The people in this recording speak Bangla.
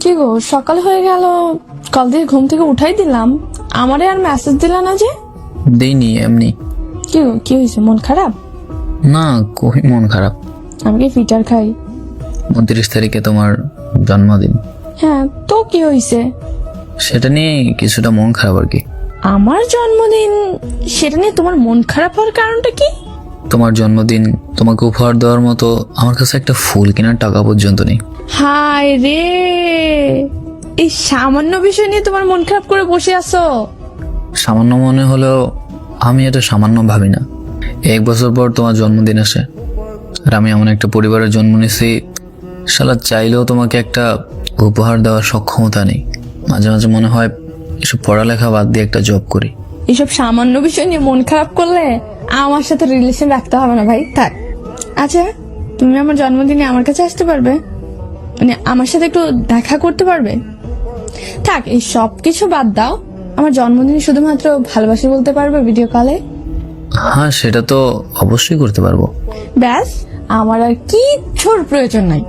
কি গো, সকাল হয়ে গেল, কাল থেকে ঘুম থেকে উঠাই দিলাম, আমারে আর মেসেজ দিলা না যে? দেইনি, এমনি। কি গো, কি হয়েছে, মন খারাপ? না, কই মন খারাপ। আমি কি ফিটার খাই? 29 তারিখে তোমার জন্মদিন, হ্যাঁ, তো কি হয়েছে? সেটা নিয়ে কিছুটা মন খারাপ আর কি। আমার জন্মদিন, সেটা নিয়ে তোমার মন খারাপ হওয়ার কারণটা কি? তোমার জন্মদিন, তোমাকে উপহার দেওয়ার মতো আমার কাছে একটা ফুল কেনার টাকা পর্যন্ত নেই। হায় রে, এই সামান্য বিষয় নিয়ে তোমার মন খারাপ করে বসে আছো? সামান্য মনে হলেও আমি এটা সামান্য ভাবি না। 1 বছর পর তোমার জন্মদিন আসে, আর আমি এমন একটা পরিবারের জন্ম নিয়েছি, শালা চাইলেও তোমাকে একটা উপহার দেওয়ার সক্ষমতা নেই। মাঝে মাঝে মনে হয় এসব পড়ালেখা বাদ দিয়ে একটা জব করি। এসব সামান্য বিষয় নিয়ে মন খারাপ করলে আমার সাথে রিলেশন রাখতে হবে না ভাই, থাক। আচ্ছা, তুমি আমার জন্মদিনে আমার কাছে আসতে পারবে? মানে আমার সাথে একটু দেখা করতে পারবে? থাক, এই সব কিছু বাদ দাও, আমার জন্মদিনে শুধুমাত্র ভালোবাসি বলতে পারবে ভিডিও কলে? হ্যাঁ, সেটা তো অবশ্যই করতে পারবো। ব্যাস, আমার আর কিচ্ছুর প্রয়োজন নাই।